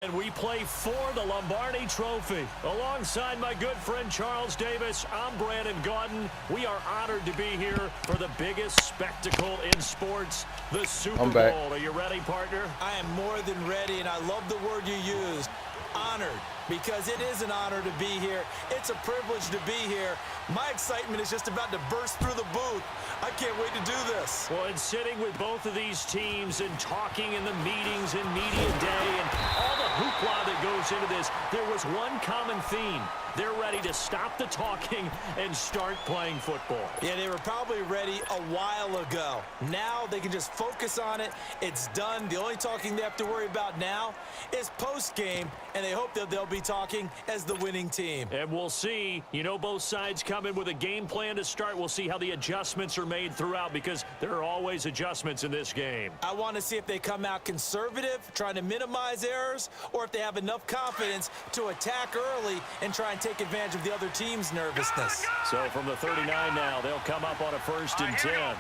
And we play for the Lombardi Trophy. Alongside my good friend Charles Davis, I'm Brandon Gaudin. We are honored to be here for the biggest spectacle in sports, the Super Bowl. Are you ready, partner? I am more than ready, and I love the word you used, honored, because it is an honor to be here. It's a privilege to be here. My excitement is just about to burst through the booth. I can't wait to do this. Well, and sitting with both of these teams and talking in the meetings and media day and all the hoopla that goes into this, there was one common theme. They're ready to stop the talking and start playing football. Yeah, they were probably ready a while ago. Now they can just focus on it. It's done. The only talking they have to worry about now is post-game, and they hope that they'll be talking as the winning team. And we'll see. You know, both sides come in with a game plan to start. We'll see how the adjustments are made throughout, because there are always adjustments in this game. I want to see if they come out conservative, trying to minimize errors, or if they have enough confidence to attack early and try and take advantage of the other team's nervousness. So from the 39 now, they'll come up on a 1st and 10.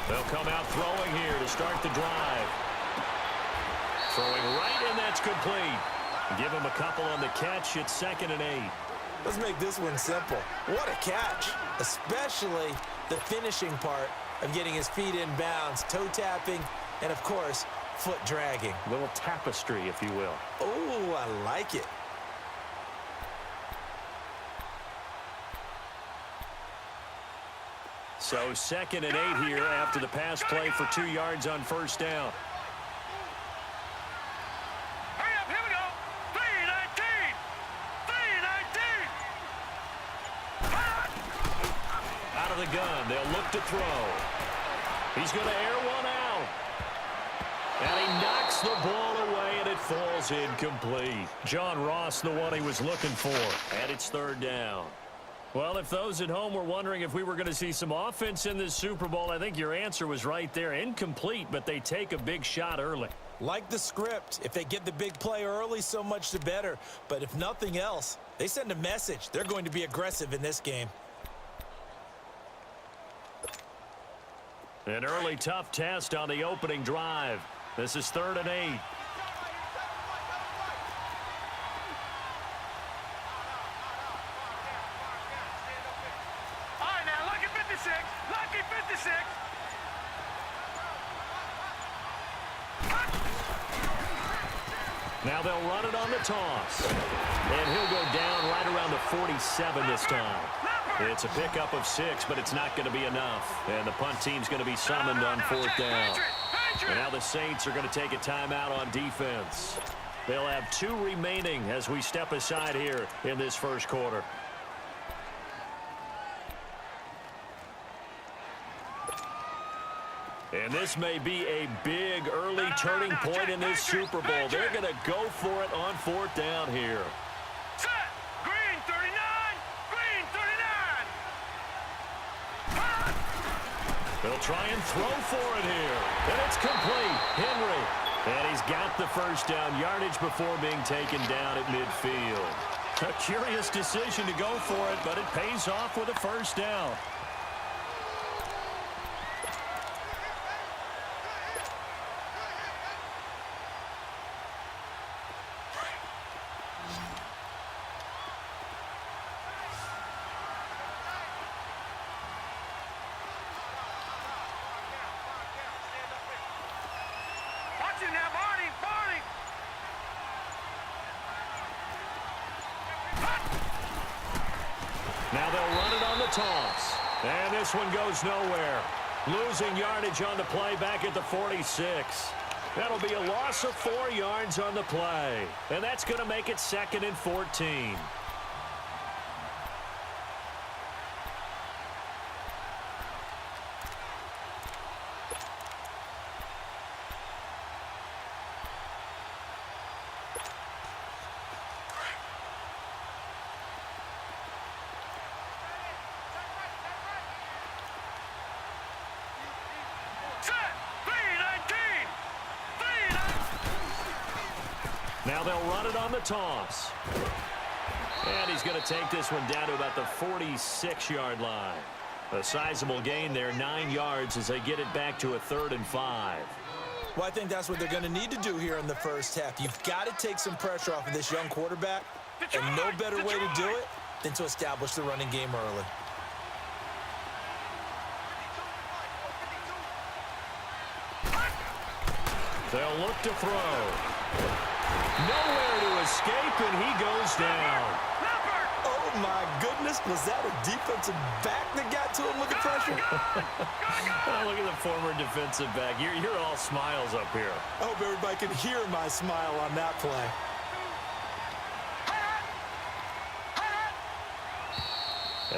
They'll come out throwing here to start the drive. Throwing right, and that's complete. Give him a couple on the catch. It's 2nd and 8. Let's make this one simple. What a catch, especially the finishing part of getting his feet in bounds, toe tapping, and of course, foot dragging. A little tapestry, if you will. Oh, I like it. So 2nd and 8 here after the pass play for 2 yards on 1st down. Hurry up, here we go. 3-19. Out of the gun, they'll look to throw. He's going to air one out. And he knocks the ball away, and it falls incomplete. John Ross, the one he was looking for. And it's 3rd down. Well, if those at home were wondering if we were going to see some offense in this Super Bowl, I think your answer was right there. Incomplete, but they take a big shot early. Like the script, if they get the big play early, so much the better. But if nothing else, they send a message. They're going to be aggressive in this game. An early tough test on the opening drive. This is 3rd and 8. Lucky 56. Now they'll run it on the toss. And he'll go down right around the 47 this time. It's a pickup of 6, but it's not going to be enough. And the punt team's going to be summoned on 4th down. And now the Saints are going to take a timeout on defense. They'll have 2 remaining as we step aside here in this 1st quarter. And this may be a big early turning point in this Super Bowl. They're going to go for it on 4th down here. Set. Green 39. Green 39. They'll try and throw for it here. And it's complete. Henry. And he's got the 1st down yardage before being taken down at midfield. A curious decision to go for it, but it pays off with a 1st down. Now they'll run it on the toss. And this one goes nowhere. Losing yardage on the play back at the 46. That'll be a loss of 4 yards on the play. And that's going to make it 2nd and 14. Now they'll run it on the toss. And he's going to take this one down to about the 46-yard line. A sizable gain there, 9 yards as they get it back to a 3rd and 5. Well, I think that's what they're going to need to do here in the first half. You've got to take some pressure off of this young quarterback, and no better way to do it than to establish the running game early. They'll look to throw. Nowhere to escape, and he goes down. Oh, my goodness. Was that a defensive back that got to him with the pressure? Oh, look at the former defensive back. You're all smiles up here. I hope everybody can hear my smile on that play.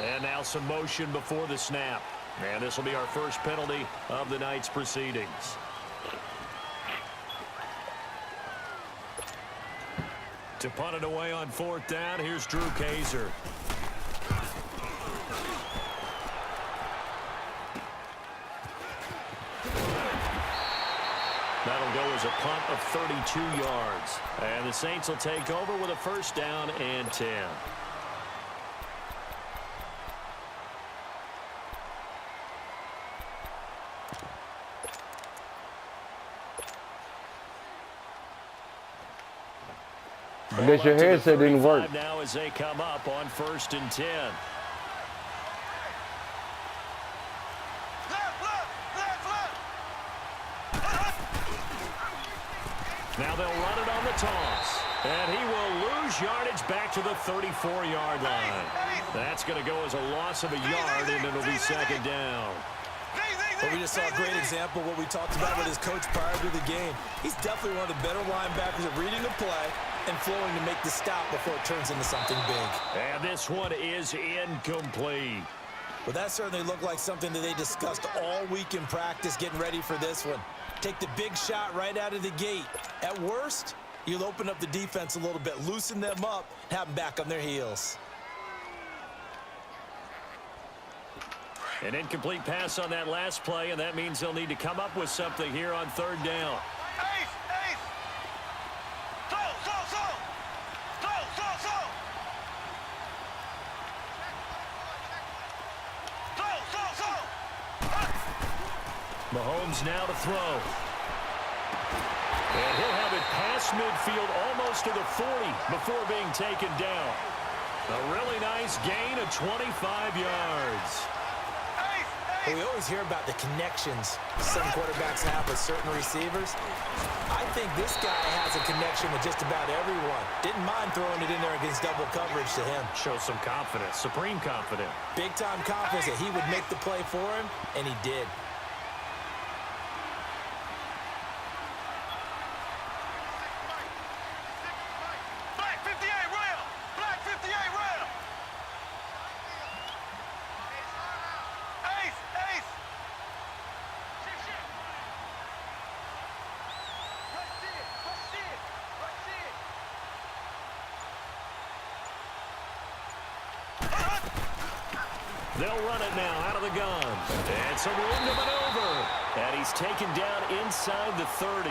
And now some motion before the snap. And this will be our first penalty of the night's proceedings. To punt it away on 4th down, here's Drew Kaiser. That'll go as a punt of 32 yards. And the Saints will take over with a 1st down and 10. I guess your headset didn't work. Now as they come up on 1st and 10. Now they'll run it on the toss. And he will lose yardage back to the 34-yard line. That's going to go as a loss of a yard, and it'll be 2nd down. Well, we just saw a great example of what we talked about with his coach prior to the game. He's definitely one of the better linebackers at reading the play and flowing to make the stop before it turns into something big. And this one is incomplete. Well, that certainly looked like something that they discussed all week in practice getting ready for this one. Take the big shot right out of the gate. At worst, you'll open up the defense a little bit, loosen them up, have them back on their heels. An incomplete pass on that last play, and that means they'll need to come up with something here on 3rd down. Mahomes now to throw. And he'll have it past midfield almost to the 40 before being taken down. A really nice gain of 25 yards. Well, we always hear about the connections some quarterbacks have with certain receivers. I think this guy has a connection with just about everyone. Didn't mind throwing it in there against double coverage to him. Shows some confidence, supreme confidence. Big-time confidence that he would make the play for him, and he did. They'll run it now out of the gun. And some room to maneuver. And he's taken down inside the 30.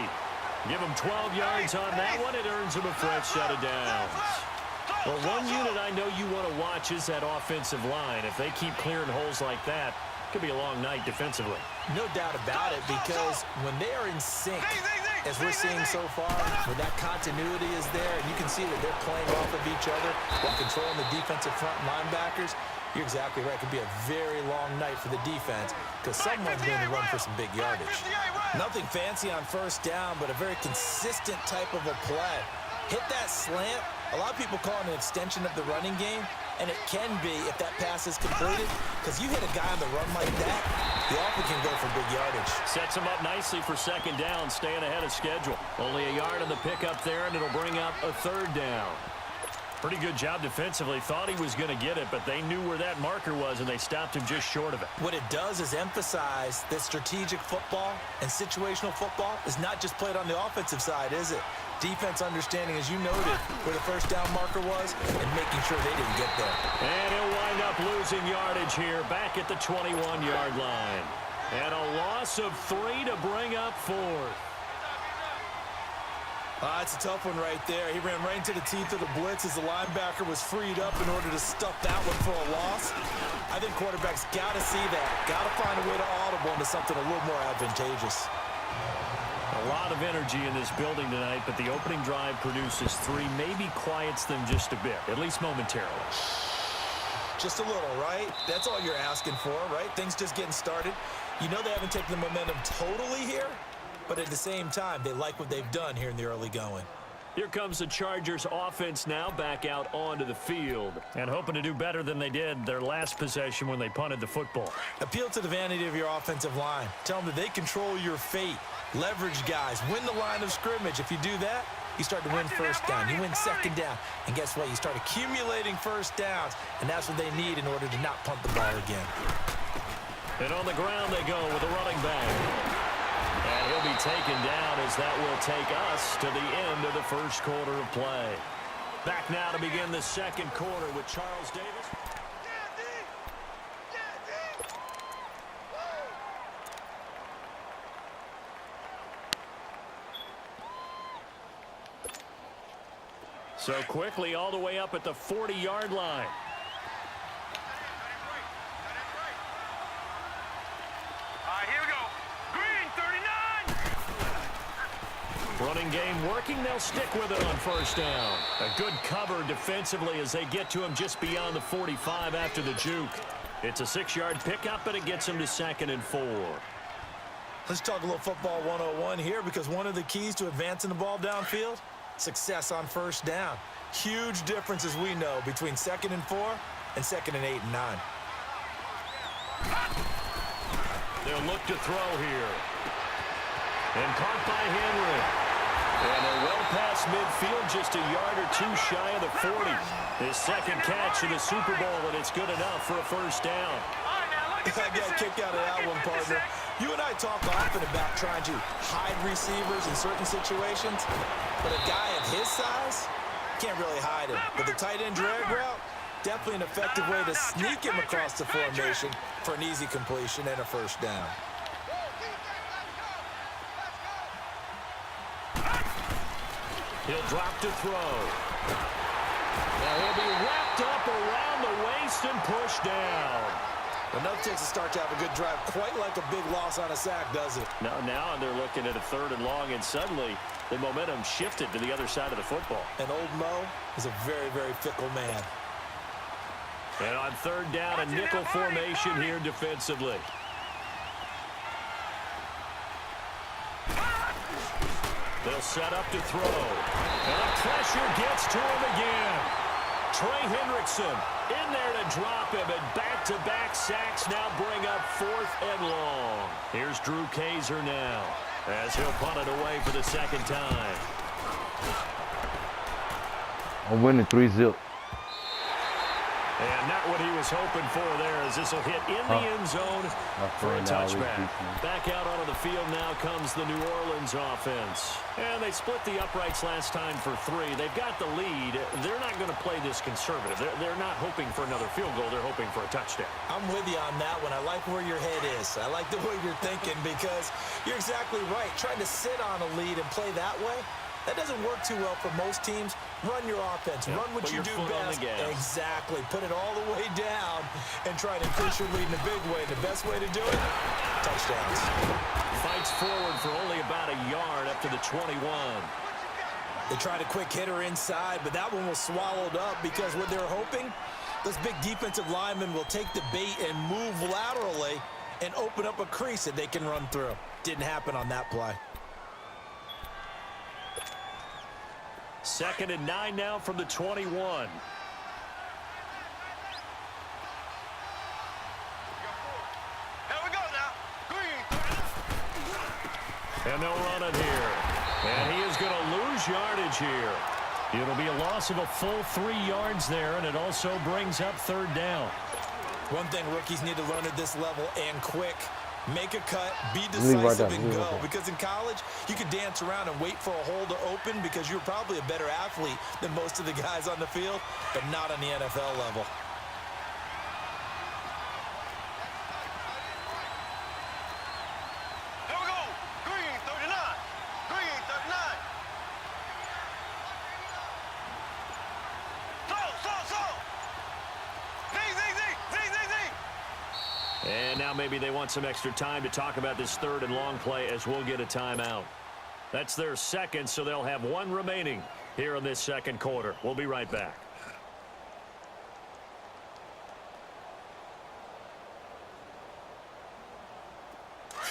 Give him 12 yards on that one. It earns him a fresh set of downs. Well, one unit I know you want to watch is that offensive line. If they keep clearing holes like that, it could be a long night defensively. No doubt about it, because when they are in sync, as we're seeing so far, where that continuity is there, and you can see that they're playing off of each other while controlling the defensive front linebackers, you're exactly right. It could be a very long night for the defense because someone's going to run for some big yardage. Nothing fancy on 1st down, but a very consistent type of a play. Hit that slant. A lot of people call it an extension of the running game, and it can be if that pass is completed, because you hit a guy on the run like that, the offense can go for big yardage. Sets him up nicely for 2nd down, staying ahead of schedule. Only a yard on the pickup there, and it'll bring up a 3rd down. Pretty good job defensively. Thought he was going to get it, but they knew where that marker was, and they stopped him just short of it. What it does is emphasize that strategic football and situational football is not just played on the offensive side, is it? Defense understanding, as you noted, where the 1st down marker was and making sure they didn't get there. And he'll wind up losing yardage here back at the 21-yard line. And a loss of 3 to bring up 4th. It's a tough one right there. He ran right into the teeth of the blitz as the linebacker was freed up in order to stuff that one for a loss. I think quarterbacks got to see that. Got to find a way to audible into something a little more advantageous. A lot of energy in this building tonight, but the opening drive produces 3, maybe quiets them just a bit, at least momentarily. Just a little, right? That's all you're asking for, right? Things just getting started. You know they haven't taken the momentum totally here, but at the same time, they like what they've done here in the early going. Here comes the Chargers offense now back out onto the field and hoping to do better than they did their last possession when they punted the football. Appeal to the vanity of your offensive line. Tell them that they control your fate. Leverage guys. Win the line of scrimmage. If you do that, you start to win first down. You win second down. And guess what? You start accumulating first downs, and that's what they need in order to not punt the ball again. And on the ground they go with a running back. And he'll be taken down as that will take us to the end of the first quarter of play. Back now to begin the second quarter with Charles Davis. So quickly all the way up at the 40-yard line. Here we go. Green, 39. Running game working. They'll stick with it on first down. A good cover defensively as they get to him just beyond the 45 after the juke. It's a 6-yard pickup, but it gets him to 2nd and 4. Let's talk a little football 101 here, because one of the keys to advancing the ball downfield, success on first down. Huge difference, as we know, between 2nd and 4 and 2nd and 8 and 9. They'll look to throw here. And caught by Henry. And they're well past midfield, just a yard or 2 shy of the 40. His second catch in the Super Bowl, and it's good enough for a first down. I got a kick out of that one, partner. You and I talk often about trying to hide receivers in certain situations, but a guy of his size can't really hide him. But the tight end drag route, definitely an effective way to sneak him across the formation for an easy completion and a first down. He'll drop to throw. Now he'll be wrapped up around the waist and pushed down. Enough takes to start to have a good drive, quite like a big loss on a sack, does it? Now they're looking at a 3rd and long, and suddenly the momentum shifted to the other side of the football. And old Mo is a very, very fickle man. And on 3rd down, a nickel formation here defensively. They'll set up to throw. And the pressure gets to him again. Trey Hendrickson in there to drop him, and back-to-back sacks now bring up 4th and long. Here's Drew Kaiser now as he'll punt it away for the 2nd time. I'm winning 3-0. And not what he was hoping for there, as this will hit in the end zone for a touchback. Back out onto the field now comes the New Orleans offense. And they split the uprights last time for 3. They've got the lead. They're not going to play this conservative. They're not hoping for another field goal. They're hoping for a touchdown. I'm with you on that one. I like where your head is. I like the way you're thinking, because you're exactly right. Trying to sit on a lead and play that way, that doesn't work too well for most teams. Run your offense. Run what you do best. Exactly. Put it all the way down and try to increase your lead in a big way. The best way to do it, touchdowns. Fights forward for only about a yard up to the 21. They tried a quick hitter inside, but that one was swallowed up, because what they're hoping, those big defensive linemen will take the bait and move laterally and open up a crease that they can run through. Didn't happen on that play. 2nd and 9 now from the 21. Here we go now. Green. And they'll run it here. And he is going to lose yardage here. It'll be a loss of a full 3 yards there, and it also brings up 3rd down. One thing rookies need to learn at this level, and quick. Make a cut, be decisive, and go. Because in college, you could dance around and wait for a hole to open because you're probably a better athlete than most of the guys on the field, but not on the NFL level. Here we go. Green, 39. Green, 39. And now maybe they want some extra time to talk about this third and long play as we'll get a timeout. That's their second, so they'll have one remaining here in this second quarter. We'll be right back.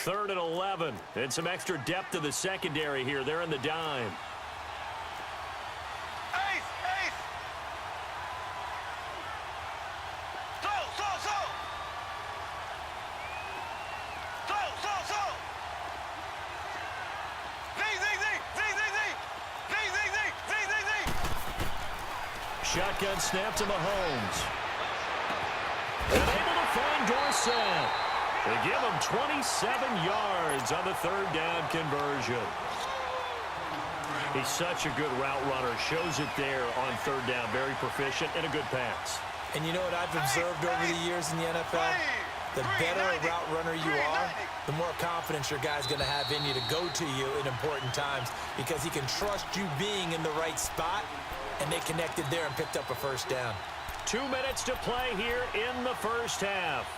Third and 11. And some extra depth to the secondary here. They're in the dime. Shotgun snap to Mahomes. And able to find Dorsett. They give him 27 yards on the third down conversion. He's such a good route runner. Shows it there on third down. Very proficient and a good pass. And you know what I've observed over the years in the NFL? The better a route runner you are, the more confidence your guy's going to have in you to go to you in important times because he can trust you being in the right spot. And they connected there and picked up a first down. 2 minutes to play here in the first half.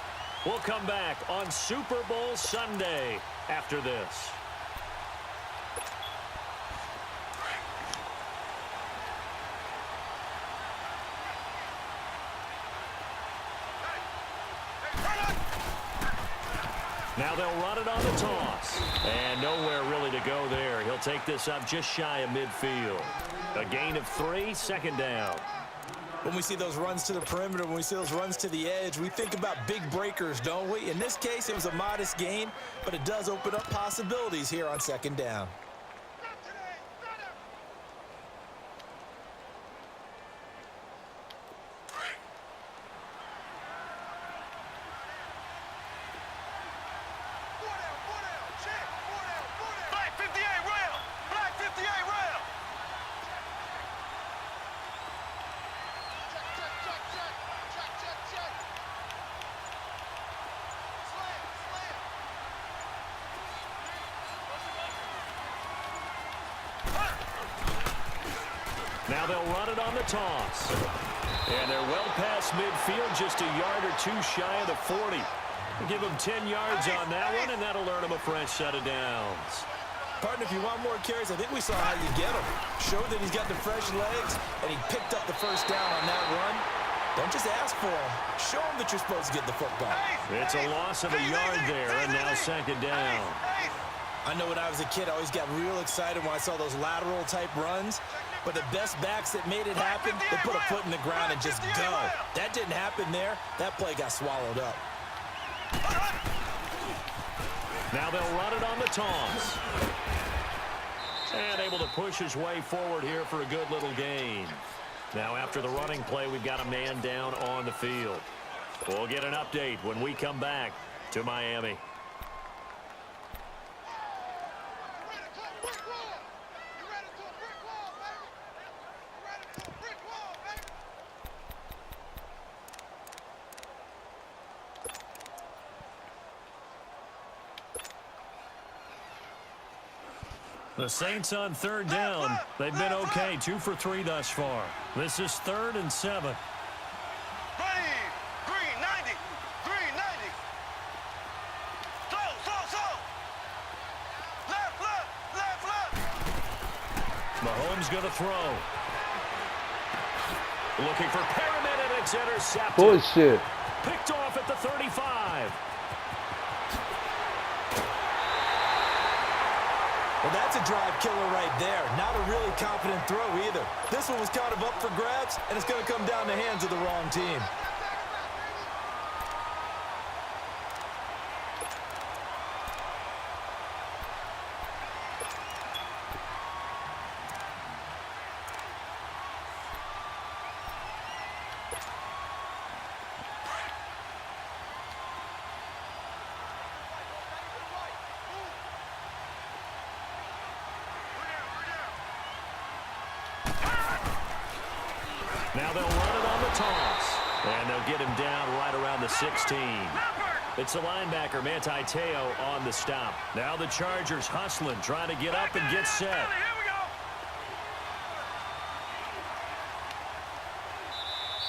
We'll come back on Super Bowl Sunday after this. Now they'll run it on the toss. And nowhere really to go there. He'll take this up just shy of midfield. A gain of 3, second down. When we see those runs to the perimeter, when we see those runs to the edge, we think about big breakers, don't we? In this case, it was a modest gain, but it does open up possibilities here on second down. Now they'll run it on the toss. And they're well past midfield, just a yard or two shy of the 40. Give them 10 yards on that one, and that'll earn them a fresh set of downs. Partner, if you want more carries, I think we saw how you get him. Showed that he's got the fresh legs, and he picked up the first down on that run. Don't just ask for him. Show him that you're supposed to get the football. It's a loss of a yard there, and now second down. I know when I was a kid, I always got real excited when I saw those lateral-type runs. But the best backs that made it happen, they put a foot in the ground and just go. That didn't happen there. That play got swallowed up. Now they'll run it on the toss. And able to push his way forward here for a good little gain. Now after the running play, we've got a man down on the field. We'll get an update when we come back to Miami. The Saints on third down. They've been okay, 2 for 3 thus far. This is 3rd and 7. Ready, green, 90, green, 90. Slow. Left. Mahomes going to throw. Looking for Pyramid, and it's intercepted. Bullshit. Picked off at the 35. Well, that's a drive killer right there. Not a really confident throw either. This one was kind of up for grabs, and it's going to come down the hands of the wrong team. Now they'll run it on the toss. And they'll get him down right around the 16. It's the linebacker, Manti Te'o, on the stop. Now the Chargers hustling, trying to get up and get set.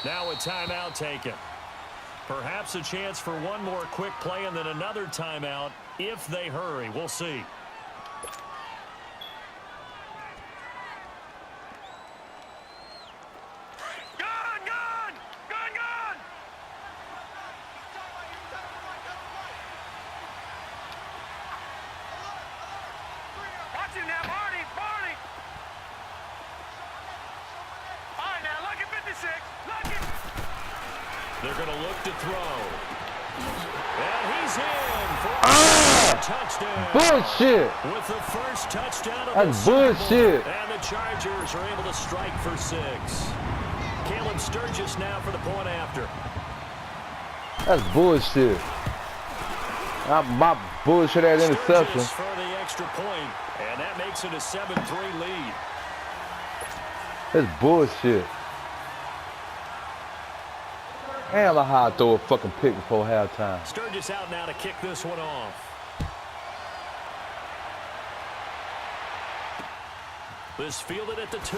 Now a timeout taken. Perhaps a chance for one more quick play and then another timeout if they hurry. We'll see. They're going to look to throw. And he's in for a touchdown. Bullshit. With the first touchdown of That's the bullshit. Super Bowl. And the Chargers are able to strike for 6. Caleb Sturgis now for the point after. That's bullshit. My bullshit ass interception. Sturgis for the extra point, and that makes it a 7-3 lead. That's bullshit. Damn, how I throw a fucking pick before halftime. Sturgis out now to kick this one off. This fielded at the 2.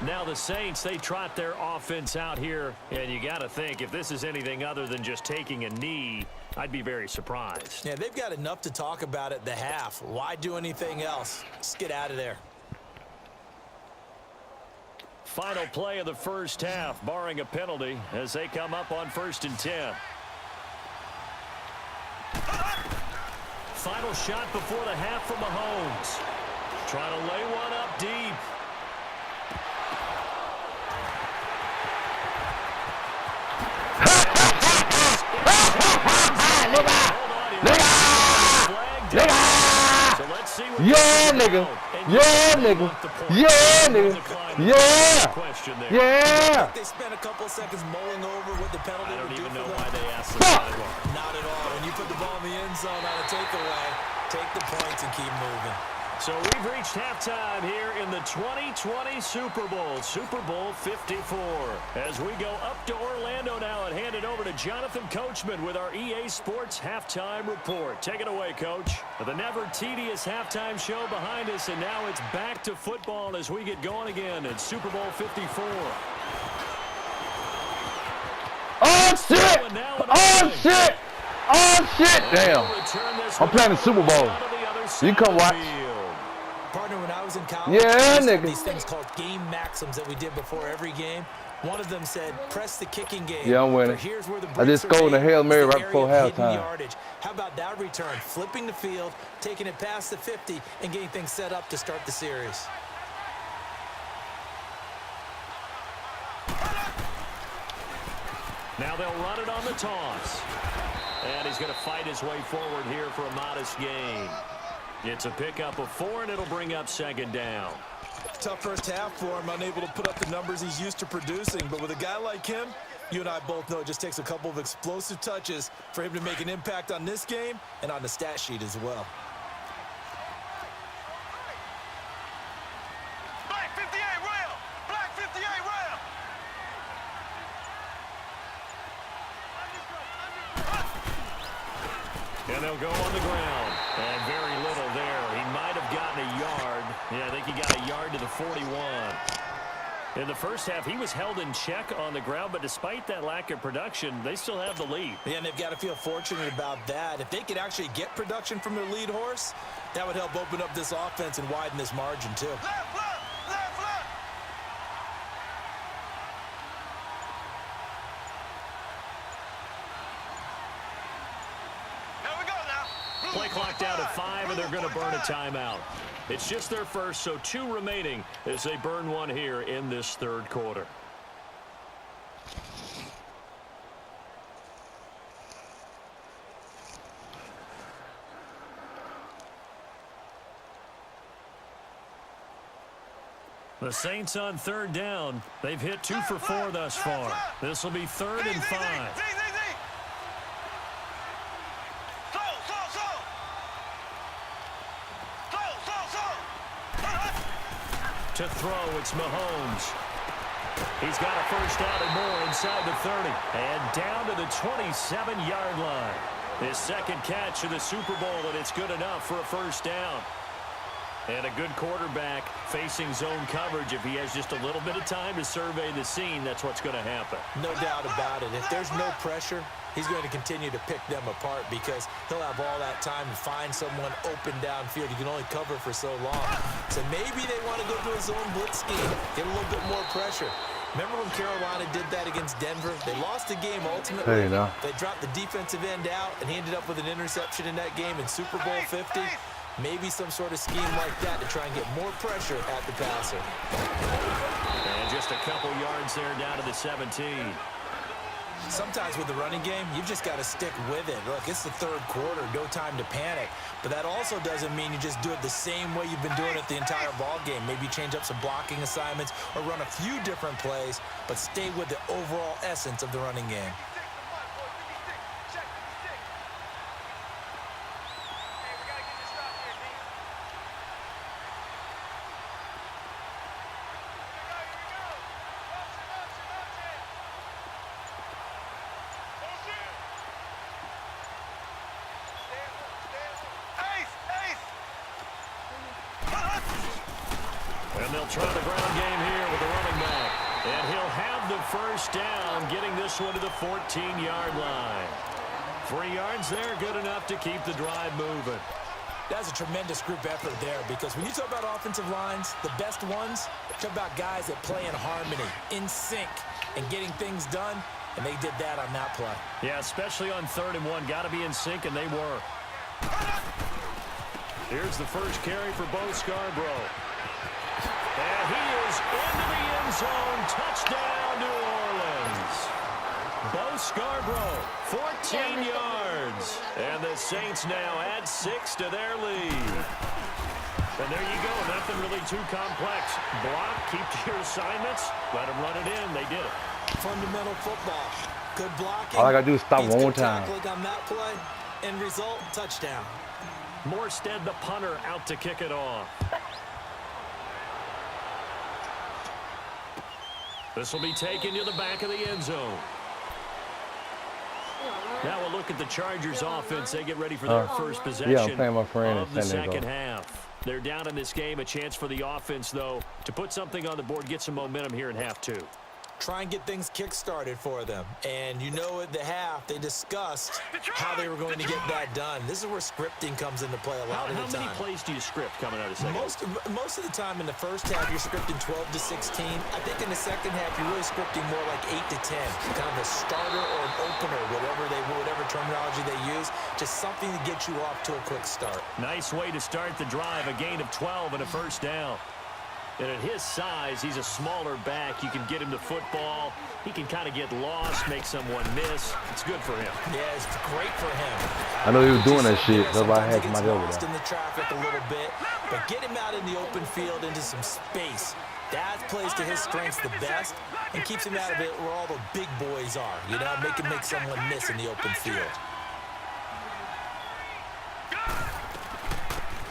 Now the Saints, they trot their offense out here, and you got to think if this is anything other than just taking a knee, I'd be very surprised. Yeah, they've got enough to talk about at the half. Why do anything else? Just get out of there. Final play of the first half, barring a penalty, as they come up on 1st and 10. Final shot before the half from Mahomes. Trying to lay one up deep. So let's see what yeah, nigga. Yeah, nigga. Yeah, nigga. Yeah. Yeah. They spent a couple of seconds mulling over what the penalty I don't would do even for know them. why they asked them that. Not at all. When you put the ball in the end zone on a takeaway, take the points and keep moving. So we've reached halftime here in the 2020 Super Bowl, Super Bowl 54. As we go up to Orlando now and hand it over to Jonathan Coachman with our EA Sports Halftime Report. Take it away, Coach. The never tedious halftime show behind us, and now it's back to football as we get going again in Super Bowl 54. Oh, shit! Oh, shit! Oh, shit! Damn. I'm playing the Super Bowl. You can come watch. Partner, when I was in college, yeah, we nigga. these things called game maxims that we did before every game. One of them said, press the kicking game. Yeah, I'm winning. Here's where the I just scored a Hail Mary right before halftime. Yardage. How about that return? Flipping the field, taking it past the 50, and getting things set up to start the series. Now they'll run it on the toss. And he's going to fight his way forward here for a modest gain. It's a pickup of 4, and it'll bring up 2nd down. Tough first half for him, unable to put up the numbers he's used to producing. But with a guy like him, you and I both know it just takes a couple of explosive touches for him to make an impact on this game and on the stat sheet as well. Black 58 rail! Black 58 rail! And they'll go on the ground. And very little there. He might have gotten a yard. Yeah, I think he got a yard to the 41. In the first half, he was held in check on the ground, but despite that lack of production, they still have the lead. Yeah, and they've got to feel fortunate about that. If they could actually get production from their lead horse, that would help open up this offense and widen this margin too. Left, left, left, left! Here we go now. Play clock down at 5, and they're going to burn a timeout. It's just their first, so 2 remaining as they burn one here in this 3rd quarter. The Saints on 3rd down. They've hit 2 for 4 thus far. This will be 3rd and 5. To throw, it's Mahomes. He's got a first down and more inside the 30. And down to the 27-yard line. His 2nd catch of the Super Bowl, and it's good enough for a first down. And a good quarterback facing zone coverage. If he has just a little bit of time to survey the scene, that's what's going to happen. No doubt about it. If there's no pressure, he's going to continue to pick them apart because he'll have all that time to find someone open downfield. You can only cover for so long. So maybe they want to go to a zone blitz scheme, get a little bit more pressure. Remember when Carolina did that against Denver? They lost the game ultimately. They dropped the defensive end out, and he ended up with an interception in that game in Super Bowl 50. Maybe some sort of scheme like that to try and get more pressure at the passer. And just a couple yards there down to the 17. Sometimes with the running game, you've just got to stick with it. Look, it's the third quarter, no time to panic. But that also doesn't mean you just do it the same way you've been doing it the entire ball game. Maybe change up some blocking assignments or run a few different plays, but stay with the overall essence of the running game. And they'll try the ground game here with the running back. And he'll have the first down, getting this one to the 14-yard line. 3 yards there, good enough to keep the drive moving. That's a tremendous group effort there because when you talk about offensive lines, the best ones, talk about guys that play in harmony, in sync, and getting things done, and they did that on that play. Yeah, especially on 3rd and 1. Got to be in sync, and they were. Here's the first carry for Bo Scarborough. And he is into the end zone. Touchdown, New Orleans. Bo Scarborough, 14 yards. And the Saints now add 6 to their lead. And there you go. Nothing really too complex. Block, keep to your assignments. Let them run it in. They did it. Fundamental football. Good blocking. All I got to do is stop one more time. On that play. End result, touchdown. Morstead, the punter, out to kick it off. This will be taken to the back of the end zone. Now we'll look at the Chargers offense. They get ready for their first possession I'm playing my friend of the second half. They're down in this game. A chance for the offense, though, to put something on the board, get some momentum here in half 2. Try and get things kick-started for them. And you know at the half, they discussed how they were going to get that done. This is where scripting comes into play a lot of the time. How many plays do you script coming out of second? Most of the time in the first half, you're scripting 12 to 16. I think in the second half, you're really scripting more like 8 to 10. Kind of a starter or an opener, whatever terminology they use. Just something to get you off to a quick start. Nice way to start the drive. A gain of 12 and a first down. And at his size, he's a smaller back. You can get him the football. He can kind of get lost, make someone miss. It's good for him. Yeah, it's great for him. I know he was doing that shit. That's why I had somebody over lost there. in the traffic a little bit, but get him out in the open field into some space. That plays to his strengths the best and keeps him out of it where all the big boys are. You know, make someone miss in the open field.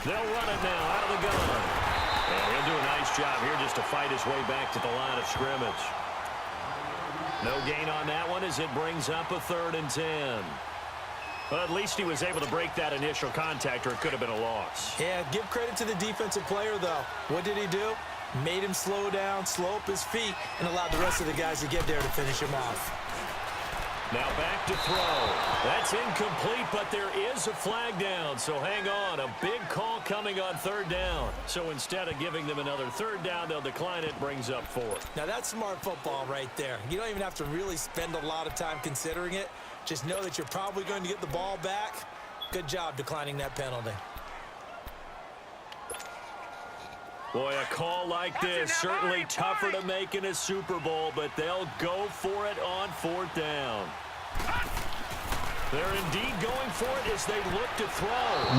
They'll run it now out of the gun. And he'll do a nice job here just to fight his way back to the line of scrimmage. No gain on that one as it brings up a 3rd and 10. But at least he was able to break that initial contact, or it could have been a loss. Yeah, give credit to the defensive player, though. What did he do? Made him slow down, slow up his feet, and allowed the rest of the guys to get there to finish him off. Now back to throw. That's incomplete, but there is a flag down, so hang on. A big call coming on 3rd down. So instead of giving them another 3rd down, they'll decline it, brings up 4th. Now that's smart football right there. You don't even have to really spend a lot of time considering it. Just know that you're probably going to get the ball back. Good job declining that penalty. Boy, a call like this, certainly tougher to make in a Super Bowl, but they'll go for it on 4th down. They're indeed going for it as they look to throw.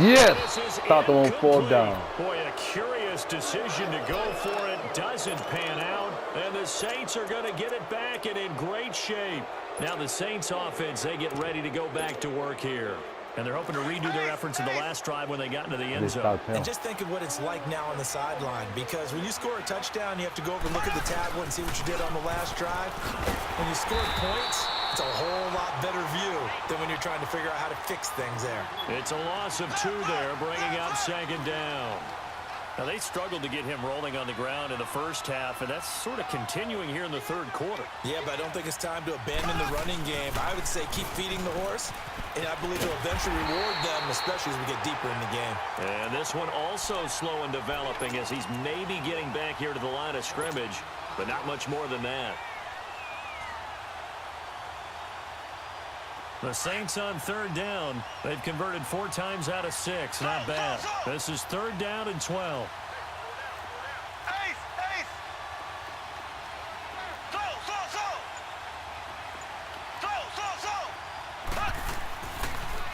Yes! Thought they won't fall down. Boy, a curious decision to go for it. Doesn't pan out. And the Saints are going to get it back and in great shape. Now the Saints offense, they get ready to go back to work here. And they're hoping to redo their efforts in the last drive when they got into the end zone. And just think of what it's like now on the sideline, because when you score a touchdown, you have to go over and look at the tablet and see what you did on the last drive. When you score points, it's a whole lot better view than when you're trying to figure out how to fix things there. It's a loss of 2 there, bringing up 2nd down. Now, they struggled to get him rolling on the ground in the first half, and that's sort of continuing here in the third quarter. Yeah, but I don't think it's time to abandon the running game. I would say keep feeding the horse, and I believe it'll eventually reward them, especially as we get deeper in the game. And this one also slow in developing as he's maybe getting back here to the line of scrimmage, but not much more than that. The Saints on third down. They've converted 4 times out of 6. Not bad. This is third down and 12.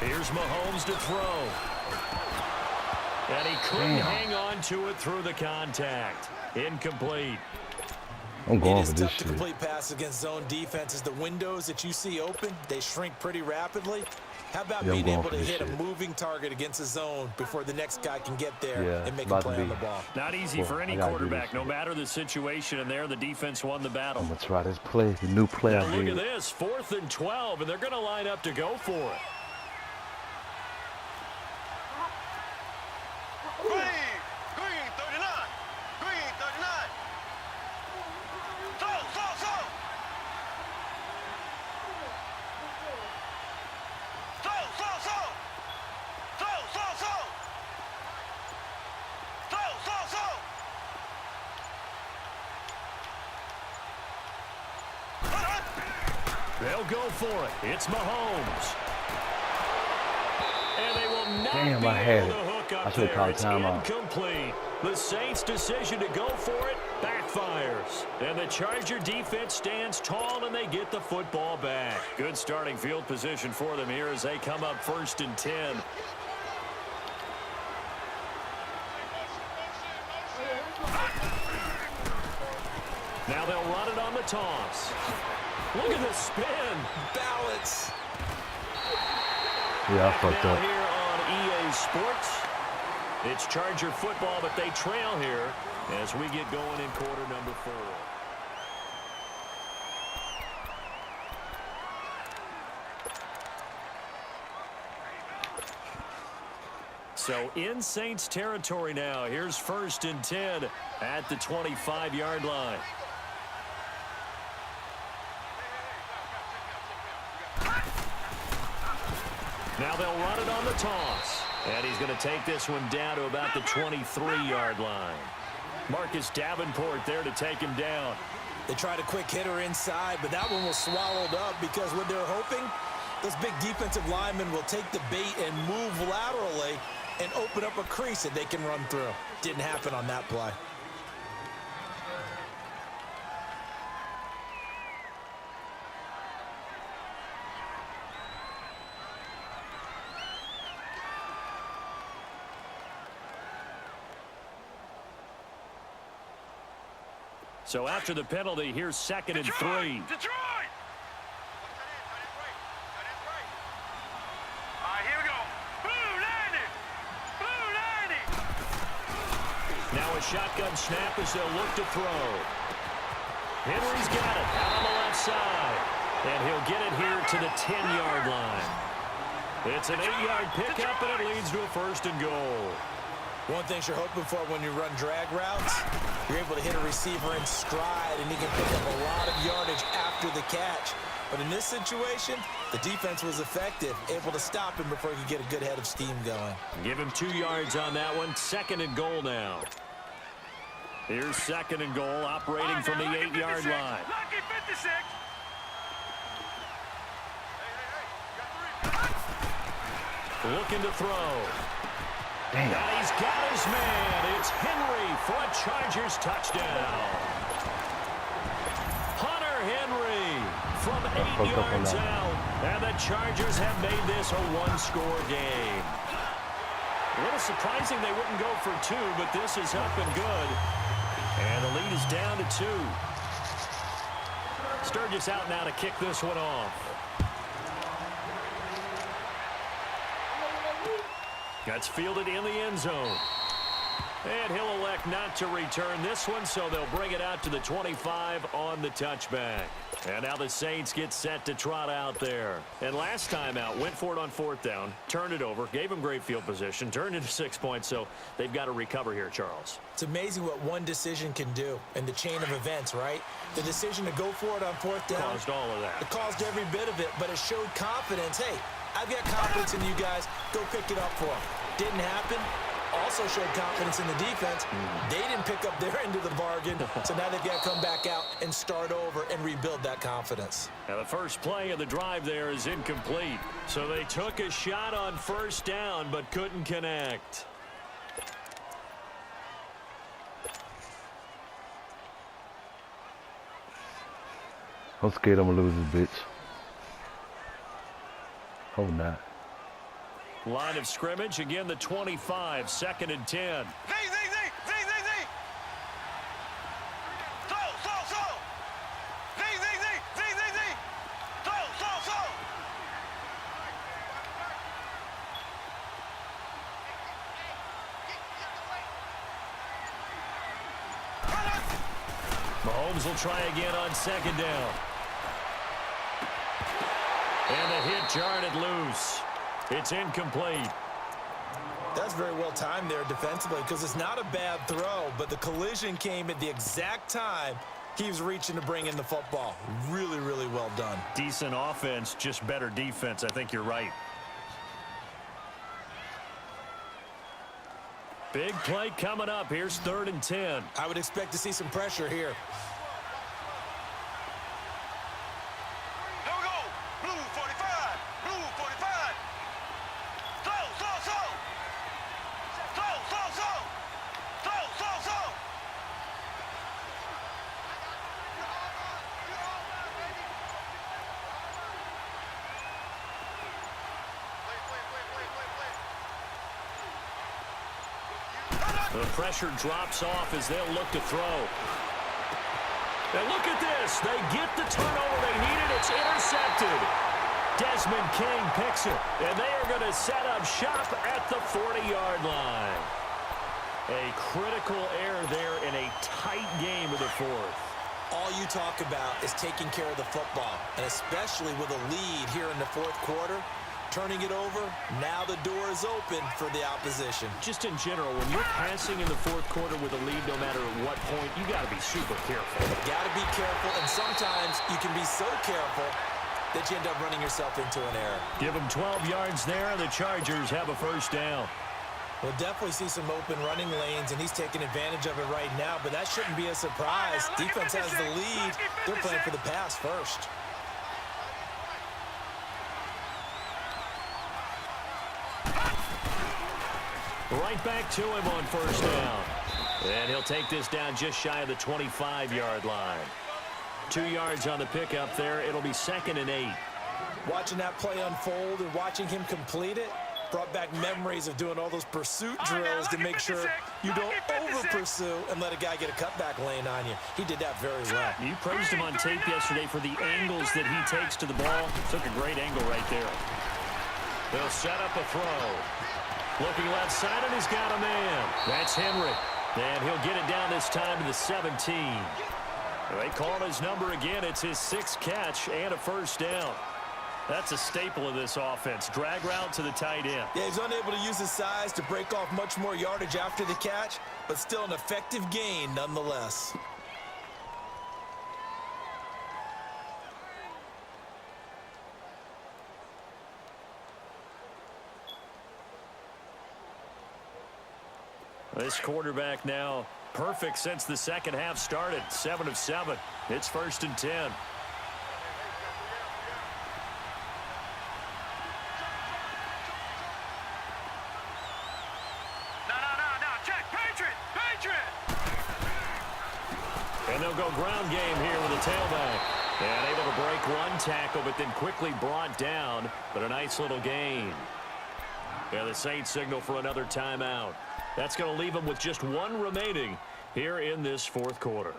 Here's Mahomes to throw. And he couldn't hang on to it through the contact. Incomplete. I'm going for this shit. To complete pass against zone defenses. The windows that you see open, they shrink pretty rapidly. How about being able to hit a moving target against a zone before the next guy can get there and make a play on the ball? Not easy for any quarterback, no matter the situation, and there the defense won the battle. I'm going to try this play, the new play. Now look at this, 4th and 12, and they're going to line up to go for it. They'll go for it. It's Mahomes. And they will not be able to hook up there. It's incomplete. The Saints' decision to go for it backfires. And the Charger defense stands tall, and they get the football back. Good starting field position for them here as they come up 1st and 10. Now they'll run it on the toss. Look at the spin. Balance. Yeah, I fucked up. Here on EA Sports, it's Charger football, but they trail here as we get going in quarter number 4. So in Saints territory now. Here's 1st and 10 at the 25-yard line. Now they'll run it on the toss. And he's going to take this one down to about the 23-yard line. Marcus Davenport there to take him down. They tried a quick hitter inside, but that one was swallowed up because what they're hoping, those big defensive linemen will take the bait and move laterally and open up a crease that they can run through. Didn't happen on that play. So after the penalty, here's 2nd and 3. Detroit! All right, here we go. Blue 90! Blue 90! Now a shotgun snap as they'll look to throw. Henry's got it out on the left side. And he'll get it here to the 10-yard line. It's an 8-yard pickup, and it leads to a 1st and goal. One thing you're hoping for when you run drag routes, you're able to hit a receiver in stride, and he can pick up a lot of yardage after the catch. But in this situation, the defense was effective, able to stop him before he could get a good head of steam going. Give him 2 yards on that one. 2nd and goal now. Here's 2nd and goal, operating from the 8-yard line. Lucky 56! Looking to throw. Damn. And he's got his man. It's Henry for a Chargers touchdown. Hunter Henry from 8 yards out. And the Chargers have made this a 1-score game. A little surprising they wouldn't go for 2, but this is up and good. And the lead is down to 2. Sturgis out now to kick this one off. That's fielded in the end zone. And he'll elect not to return this one, so they'll bring it out to the 25 on the touchback. And now the Saints get set to trot out there. And last time out, went for it on 4th down, turned it over, gave them great field position, turned into 6 points, so they've got to recover here, Charles. It's amazing what one decision can do in the chain of events, right? The decision to go for it on 4th down. Caused all of that. It caused every bit of it, but it showed confidence. Hey, I've got confidence in you guys. Go pick it up for them. Didn't happen. Also showed confidence in the defense. They didn't pick up their end of the bargain, so now they've got to come back out and start over and rebuild that confidence. Now the first play of the drive there is incomplete. So they took a shot on 1st down but couldn't connect. I'm scared I'm going to lose this bitch. Hope not. Line of scrimmage, again the 25, 2nd and 10. Z. Slow. Z. Slow. Mahomes will try again on 2nd down. And the hit jarred loose. It's incomplete. That's very well timed there defensively because it's not a bad throw, but the collision came at the exact time he was reaching to bring in the football. Really, really well done. Decent offense, just better defense. I think you're right. Big play coming up. Here's 3rd and 10. I would expect to see some pressure here. Here we go. Blue 45. Slow. The pressure drops off as they'll look to throw. And look at this. They get the turnover they needed. It's intercepted. Desmond King picks it. And they are going to set up shop at the 40-yard line. A critical error there in a tight game of the 4th. All you talk about is taking care of the football, and especially with a lead here in the 4th quarter. Turning it over, now the door is open for the opposition. Just in general, when you're passing in the 4th quarter with a lead, no matter at what point, you got to be super careful. Got to be careful, and sometimes you can be so careful that you end up running yourself into an error. Give them 12 yards there, and the Chargers have a 1st down. We'll definitely see some open running lanes, and he's taking advantage of it right now, but that shouldn't be a surprise. Defense has the lead. They're playing for the pass first. Right back to him on 1st down. And he'll take this down just shy of the 25-yard line. 2 yards on the pickup there. It'll be 2nd and 8. Watching that play unfold and watching him complete it brought back memories of doing all those pursuit drills to make sure you don't over-pursue and let a guy get a cutback lane on you. He did that very well. You praised him on tape yesterday for the angles that he takes to the ball. Took a great angle right there. They'll set up a throw. Looking left side, and he's got a man. That's Henry. And he'll get it down this time to the 17. They call his number again. It's his 6th catch and a 1st down. That's a staple of this offense. Drag route to the tight end. Yeah, he's unable to use his size to break off much more yardage after the catch, but still an effective gain nonetheless. This quarterback now perfect since the 2nd half started. 7 of 7. It's 1st and 10. No. Check. Patriot. And they'll go ground game here with a tailback. And able to break one tackle, but then quickly brought down. But a nice little gain. Yeah, the Saints signal for another timeout. That's going to leave them with just 1 remaining here in this 4th quarter.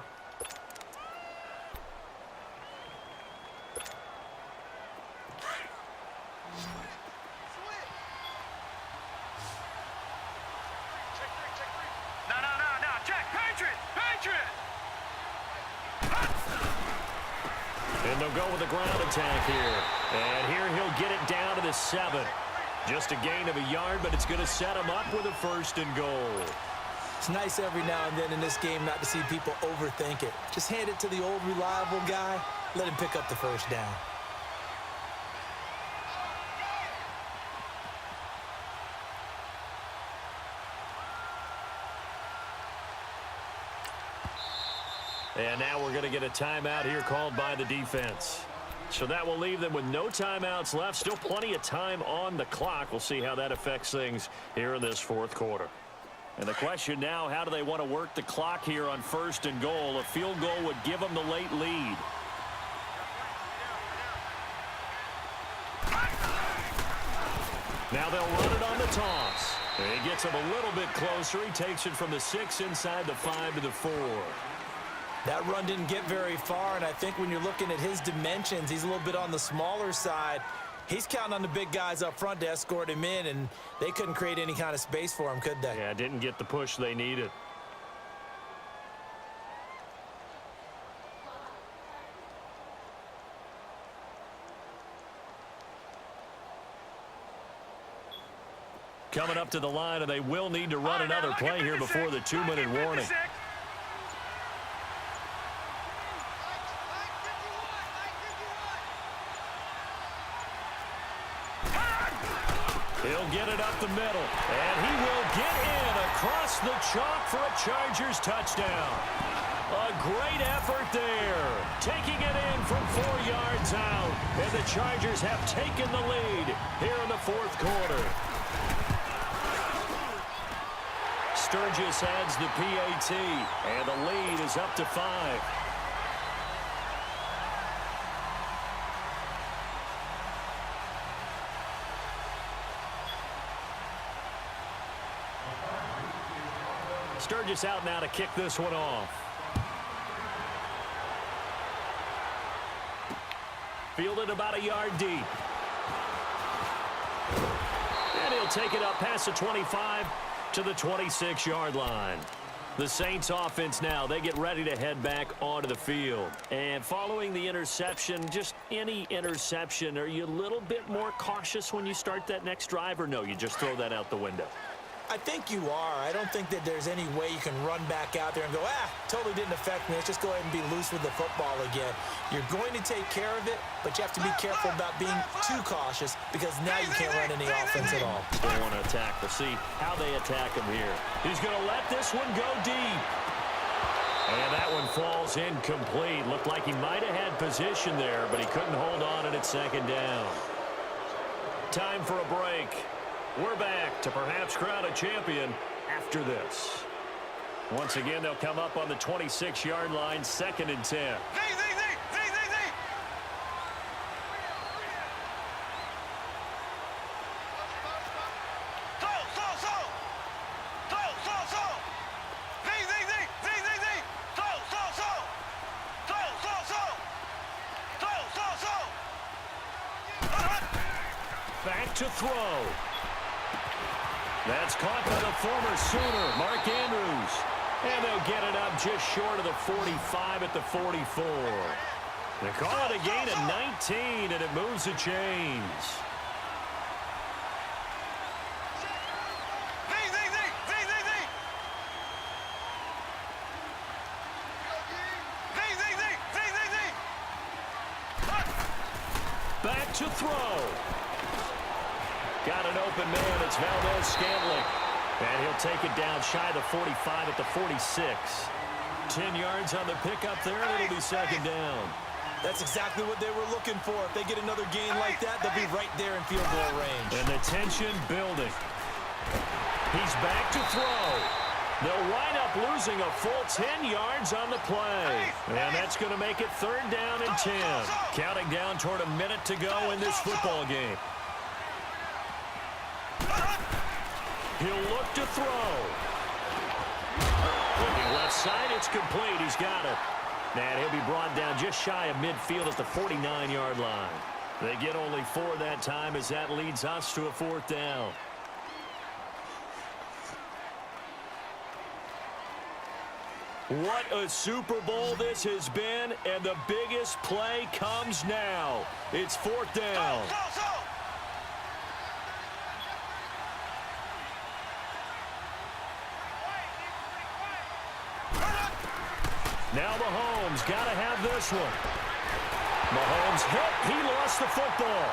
No. they'll go with a ground attack here. And here he'll get it down to the 7. Just a gain of a yard, but it's going to set him up with a 1st and goal. It's nice every now and then in this game not to see people overthink it. Just hand it to the old reliable guy. Let him pick up the 1st down. And now we're going to get a timeout here called by the defense. So that will leave them with no timeouts left. Still plenty of time on the clock. We'll see how that affects things here in this 4th quarter. And the question now, how do they want to work the clock here on 1st and goal? A field goal would give them the late lead. Now they'll run it on the toss. He gets him a little bit closer. He takes it from the 6 inside the 5 to the 4. That run didn't get very far, and I think when you're looking at his dimensions, he's a little bit on the smaller side. He's counting on the big guys up front to escort him in, and they couldn't create any kind of space for him, could they? Yeah, didn't get the push they needed. Coming up to the line, and they will need to run another play here before the 2-minute warning. He'll get it up the middle, and he will get in across the chalk for a Chargers touchdown. A great effort there, taking it in from 4 yards out, and the Chargers have taken the lead here in the 4th quarter. Sturgis adds the PAT, and the lead is up to 5. Sturgis out now to kick this one off. Fielded about a yard deep. And he'll take it up past the 25 to the 26-yard line. The Saints offense now, they get ready to head back onto the field. And following the interception, just any interception, are you a little bit more cautious when you start that next drive, or no, you just throw that out the window? I think you are. I don't think that there's any way you can run back out there and go, totally didn't affect me. Let's just go ahead and be loose with the football again. You're going to take care of it, but you have to be careful about being too cautious because now you can't run any offense at all. Still want to attack. We'll see how they attack him here. He's going to let this one go deep. And that one falls incomplete. Looked like he might have had position there, but he couldn't hold on at 2nd down. Time for a break. We're back to perhaps crown a champion after this. Once again, they'll come up on the 26-yard line, 2nd and 10. Back to throw. That's caught by the former Sooner, Mark Andrews. And they'll get it up just short of the 45 at the 44. They call it a gain of 19, and it moves the chains. Back to throw. Got an open man. It's Valdez-Scantling. And he'll take it down shy of the 45 at the 46. 10 yards on the pickup there, and it'll be 2nd down. That's exactly what they were looking for. If they get another gain like that, they'll be right there in field goal range. And the tension building. He's back to throw. They'll wind up losing a full 10 yards on the play. And that's going to make it 3rd down and 10. Counting down toward a minute to go in this football game. He'll look to throw. Looking left side, it's complete. He's got it. And he'll be brought down just shy of midfield at the 49-yard line. They get only 4 that time as that leads us to a 4th down. What a Super Bowl this has been, and the biggest play comes now. It's 4th down. Now Mahomes got to have this one. Mahomes hit. He lost the football.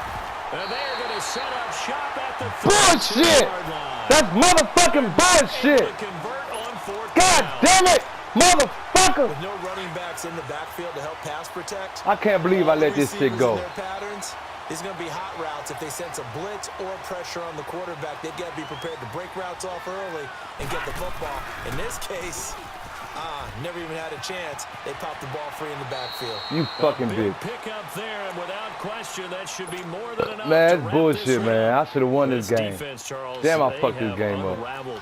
And they're going to set up shop at the bullshit. line. That's motherfucking bullshit. God damn it, motherfucker. With no running backs in the backfield to help pass protect. I can't believe I let this shit go. There's going to be hot routes if they sense a blitz or pressure on the quarterback. They've got to be prepared to break routes off early and get the football. In this case, never even had a chance. They popped the ball free in the backfield. You fucking bitch. Pick up there, and without question, that should be more than enough. Man, that's bullshit, man. I should have won this game. Defense, Charles, damn, I fucked this game up.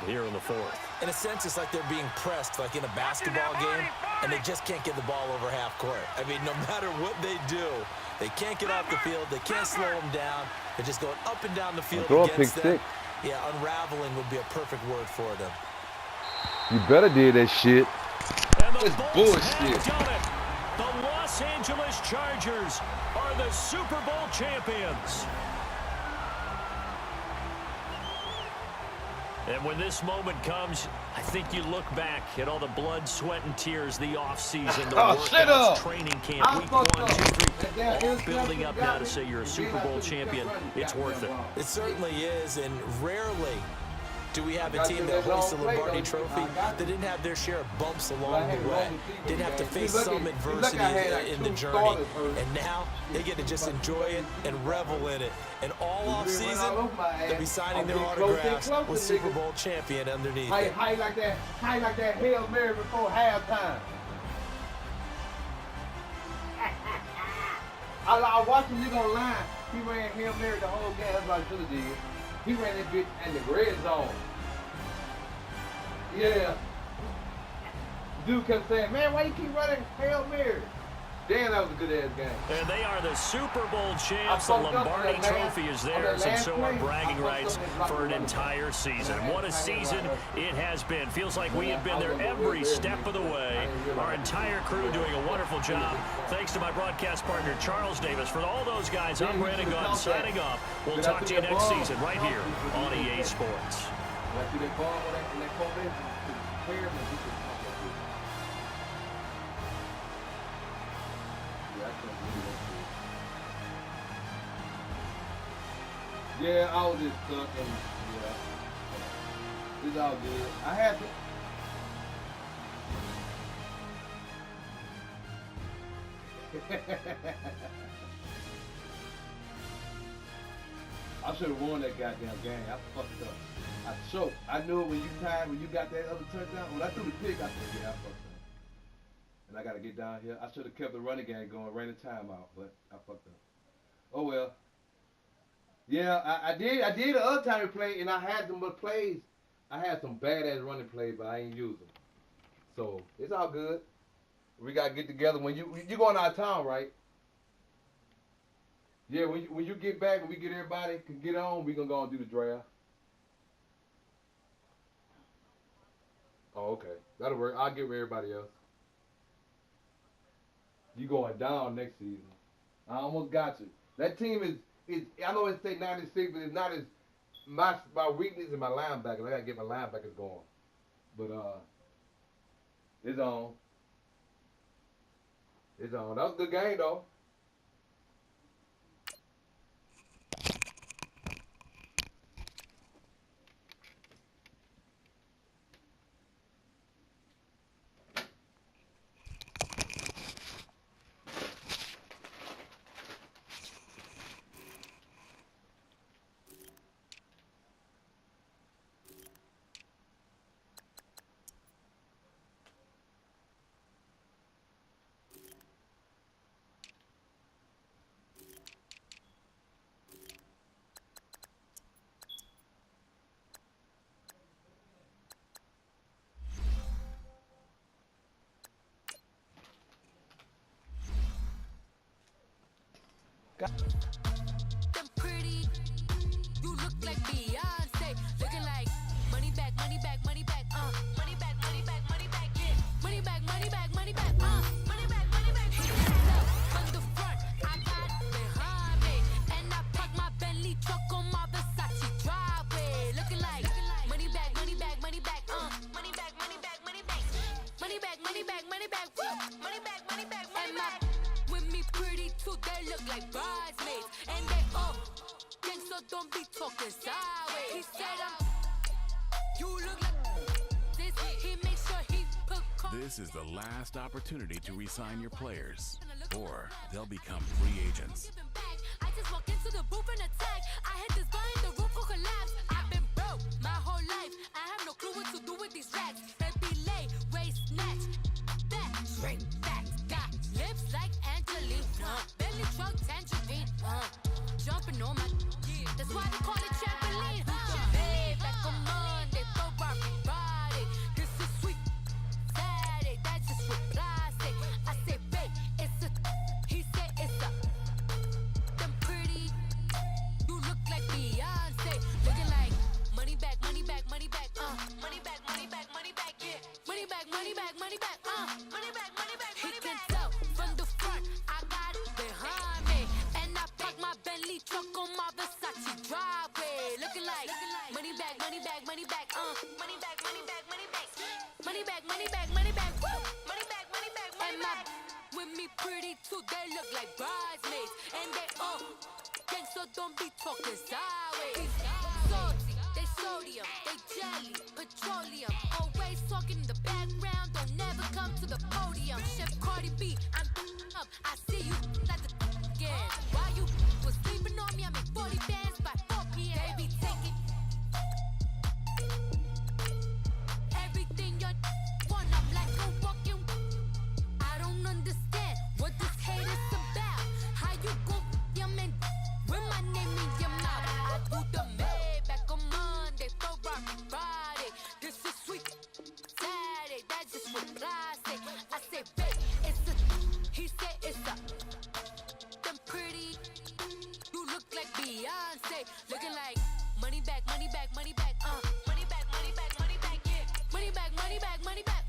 Here in the 4th. In a sense, it's like they're being pressed, like in a basketball game, and they just can't get the ball over half court. I mean, no matter what they do, they can't get off the field. They can't slow them down. They're just going up and down the field against them. Yeah, unraveling would be a perfect word for them. You better do that shit. It's bullshit. The Los Angeles Chargers are the Super Bowl champions. And when this moment comes, I think you look back at all the blood, sweat, and tears, the offseason, the workouts, training camp, week 1, 2, 3, all building up now to say you're a Super Bowl champion. It's worth it. It certainly is, and rarely do we have a team that hoists a Lombardi trophy that didn't have their share of bumps along the way, didn't have to face some adversity in the journey, and now they get to just enjoy it and revel in it. And all off-season, they'll be signing their autographs with Super Bowl champion underneath it. How you like that Hail Mary before halftime? I watched him, you gonna lie. He ran Hail Mary the whole game. That's what I should have did. He ran that bitch in the red zone. Yeah. Dude kept saying, man, why you keep running Hail Mary? Damn, that was a good-ass game. And they are the Super Bowl champs. The Lombardi Trophy is theirs, and so are bragging rights for an entire season. What a season it has been. Feels like we have been there every step of the way. Our entire crew doing a wonderful job. Thanks to my broadcast partner, Charles Davis. For all those guys, I'm Brandon Gunn signing off. We'll talk to you next season right here on EA Sports. Yeah, I was just stuck and yeah. It's all good. I had to. I should have won that goddamn game. I fucked up. I choked. I knew when you got that other touchdown. When I threw the pick, I said, yeah, I fucked up. And I got to get down here. I should have kept the running game going, ran the timeout, but I fucked up. Oh well. Yeah, I did the other time we played, and I had some other plays. I had some badass running plays, but I ain't use them. So it's all good. We gotta get together when you going out of town, right? Yeah, when you get back and we get everybody can get on, we gonna go and do the draft. Oh, okay, that'll work. I'll get with everybody else. You going down next season? I almost got you. That team is. I know it say 96, but it's not as my weakness is my linebackers. I gotta get my linebackers going. But it's on. It's on. That was a good game though. Pretty, you look like Beyonce, looking like money back, money back, money back, money back, money back, money back, yeah, money back. talking sideways. He said you look like this. He makes sure he put This is the last opportunity to re-sign your players, or they'll become free agents. I just walked into the booth and attack. I hit this button, the roof will collapse. I've been broke my whole life. I have no clue what to do with these racks. Baby lay, waist snatch, back, straight back. Got lips like Angelina, belly truck tangerine. Jumping on my, that's why they call it trampoline. Hey, back on Monday, throw rock body. This is sweet. Saturday, that's just what I say. I say, babe, it's a. He said it's a. Them pretty. You look like Beyonce, looking like money back, money back, money back. Money back, money back, money back. Yeah, money back, money back, money back. Money back, money back, money back. He can tell from the front, I got it behind me, and I park my Bentley truck on my Versace driveway, looking like money back, money back, money back. Money back, money back, money back. Money back, money back, money back. Woo! Money back, money back, money back. With me pretty too, they look like bridesmaids, and they gang, so don't be talking sideways. Salty, they sodium, they jelly, petroleum. Always talking in the background, don't never come to the podium. Chef Cardi B, I'm up. I see you like the again. While you was sleeping on me, I make 40 bands by 4 p.m. Baby, take it. Everything you want, I'm like a walking. I don't understand what this hate is about. How you gon' your man with my name in your mouth? I do the Maybach on Monday, throw rock Friday. This is sweet Saturday, that's just what I say. I say, babe, it's a. He said it's a. Them pretty. You look like Beyonce, looking like money back, money back, money back. Money back, money back, money back. Yeah, money back, money back, money back.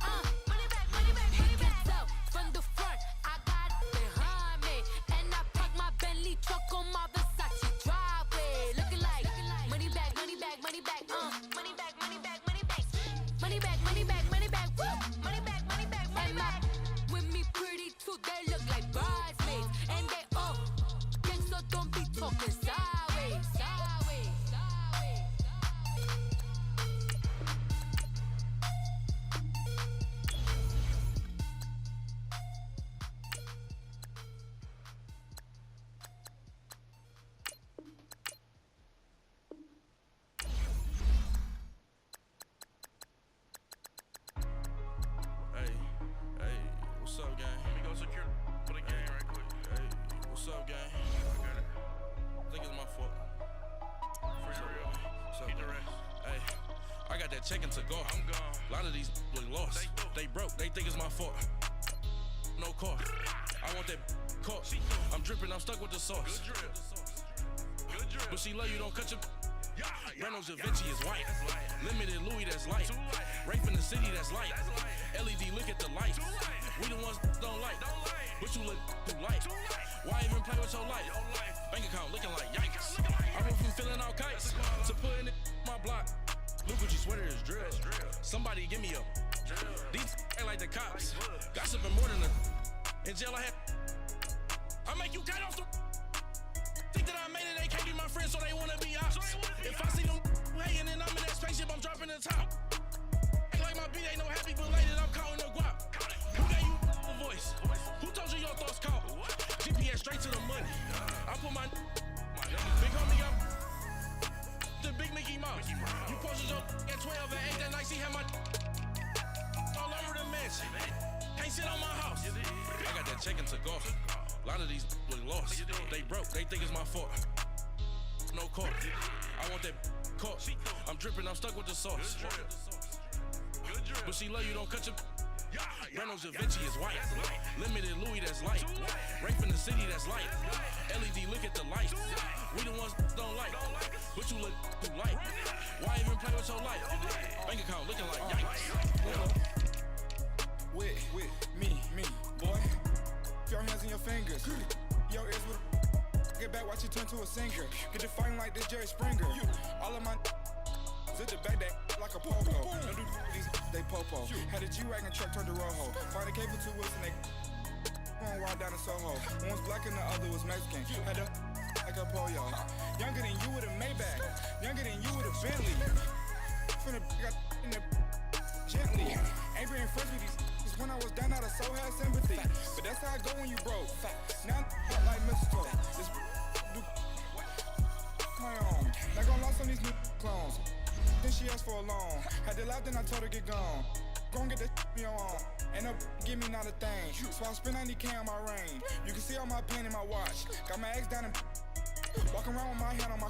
Money back, money back, money back. He can tell from the front, I got it behind me, and I park my Bentley truck on my Versace driveway, looking like money back, money back, money back. Money back, money back, money back. Money back, money back, money back. Woo! Money back, money back, money back. With me pretty too, they look like bridesmaids, and they gang, so don't be talking sideways. Sideways, sideways. Hey, what's up, gang? Let me go secure for the game right quick. Hey, what's up, gang? I got it. I think it's my fault. For real. What's up, keep the rest. Hey, I got that check-in to go. I'm gone. A lot of these look lost. They broke. They think it's my fault. No car. I want that caught. I'm dripping. I'm stuck with the sauce. Good drip. Good drip. But she love you. Don't cut your. Reynolds Da Vinci is white. Limited Louis, that's light. Rape in the city, that's light. LED, look at the lights. We the ones don't like. But you look too light. Why even play with your life? Bank account looking like yikes. I went from filling out kites to putting it in my block. Blue Gucci sweater is drill. Somebody give me a. These ain't like the cops. Gossiping more than a. In jail I had. I make you cut off the. Think that I made it, they can't be my friends, so they wanna be ops. If I see them hanging and I'm in that spaceship, I'm dropping the top. Ain't like my beat ain't no happy, but later I'm counting the guap. Who gave you a voice? Who told you your thoughts count? GPS straight to the money. I put my big homie up. The big Mickey Mouse. You posted your at 12 and 8 that night, see how my all over the mansion. Can't sit on my house. I got that check-in to go. A lot of these look lost. They broke, they think it's my fault. No car. I want that caught. I'm dripping, I'm stuck with the sauce. But she love you, don't cut your. Reynolds Da Vinci is white. Limited Louis, that's light. Rape in the city, that's light. LED, look at the lights. We the ones don't like. But you look too light. Why even play with your life? Bank account looking like yikes. With me, boy. Your hands and your fingers. Your ears with get back, watch you turn to a singer. Get you fighting like this Jerry Springer. All of my zip the back that like a polo. Don't do these, they popo. Had a G-Wagon truck turned to Rojo. Find a cable 2 wheels and they going wild down in Soho. One was black and the other was Mexican. Had a like a a polio. Younger than you with a Maybach. Younger than you with a Bentley. From the got in the gently. Ain't been friends with these when I was down out of so had sympathy. But that's how I go when you broke. Now I'm like Mr. This do my own. Not gonna lost on these new clones. Then she asked for a loan. Had to laugh, then I told her get gone. Gon' get that me on. Ain't no give me not a thing. So I spend 90K on my range. You can see all my pain in my watch. Got my ex down and walking around with my hand on my.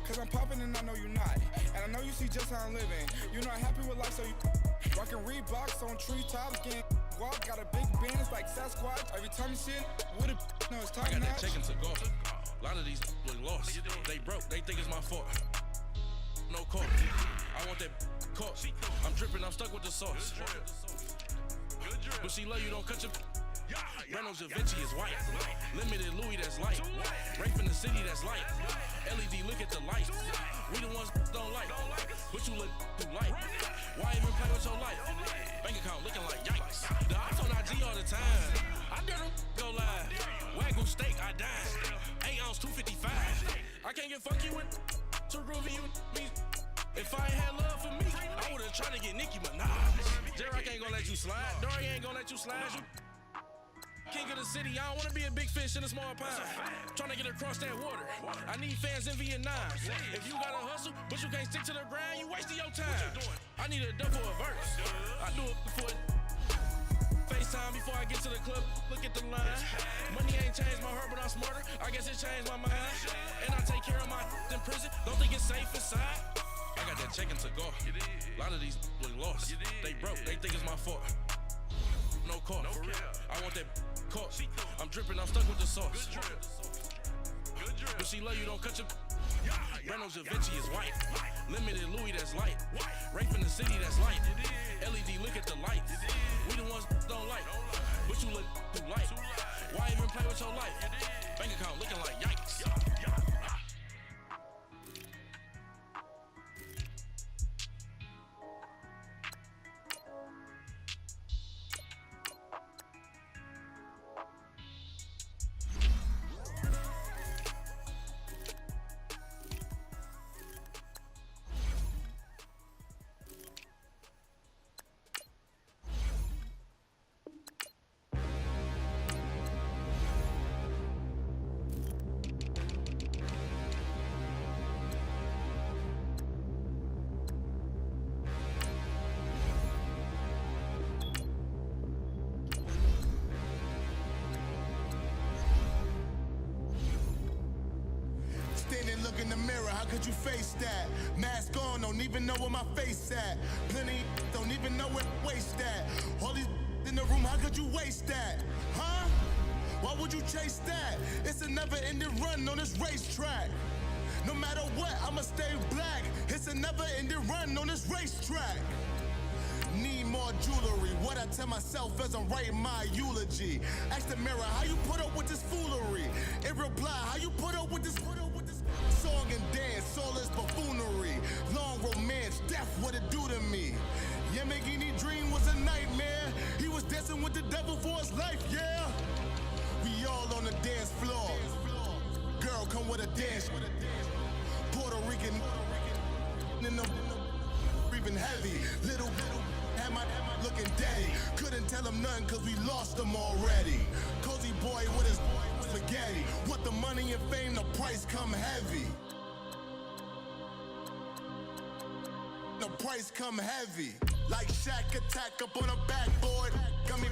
Cause I'm popping and I know you not. And I know you see just how I'm living. You're not happy with life, so you rockin' Reeboks on treetops, getting walk. Got a big band, it's like Sasquatch. Every time you see it, with a no, it's top I got that notch. chicken to go. A lot of these look lost. They broke, they think it's my fault. No court. I want that caught. I'm dripping, I'm stuck with the sauce. But she love you, don't cut your. Reynolds Da Vinci is white. Limited Louis, that's light. Rape in the city, that's light. LED, look at the light. We the ones don't like. But you look too light. Why even play with your life? Bank account looking like yikes. The ops on IG all the time. I dare them go live. Wagyu steak, I died. 8 ounce, 255. I can't get funky with too groovy you me. If I ain't had love for me, I would've tried to get Nicki Minaj. J-Rock ain't gonna let you slide. Dory ain't gonna let you slide. You king of the city, I don't wanna be a big fish in a small pond. Tryna get across that water. I need fans in Vietnam. If you gotta hustle, but you can't stick to the grind, you wasting your time. I need a dub for a verse. I do it for FaceTime before I get to the club. Look at the line. Money ain't changed my heart, but I'm smarter. I guess it changed my mind. And I take care of my in prison. Don't think it's safe inside. I got that chicken to go. A lot of these look lost. They broke, they think it's my fault. No court. I want that caught. I'm dripping, I'm stuck with the sauce. But she love you, don't cut your. Reynolds Da Vinci is white. Limited Louis, that's light. Rape in the city, that's light. LED, look at the lights. We the ones don't like. But you look too light. Why even play with your life? Bank account looking like yikes. Standing, look in the mirror, how could you face that? Mask on, don't even know where my face at. Plenty don't even know where waist at. All these in the room, how could you waste that? Huh? Why would you chase that? It's a never-ending run on this racetrack. No matter what, I'ma stay black. It's a never-ending run on this racetrack. Need more jewelry, what I tell myself as I'm writing my eulogy. Ask the mirror, how you put up with this foolery? In reply, how you put up with this song and dance, all this buffoonery. Long romance, death, what it do to me? Yamagini dream was a nightmare. He was dancing with the devil for his life, yeah. We all on the dance floor. Girl, come with a dance. Puerto Rican in the breathing heavy. Little am I looking daddy. Couldn't tell him nothing cause we lost him already. Cozy boy with his spaghetti. Want the money and fame, the price come heavy. The price come heavy. Like Shaq attack up on a backboard. Got me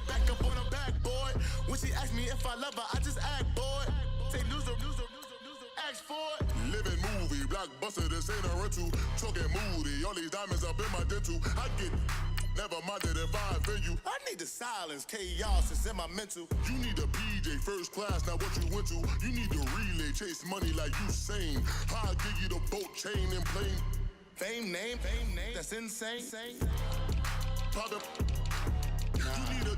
back up on a backboard. When she asked me if I love her, I just act bored. Say loser, ask for it. Living movie, blockbuster, this ain't a rental. Talking moody, all these diamonds up in my dental. I get never minded if I offend you. I need the silence, chaos is in my mental. You need a PJ, first class, not what you went to. You need the relay, chase money like you sane. I'll give you the boat, chain, and plane. Fame name, that's insane. Pop up. You need a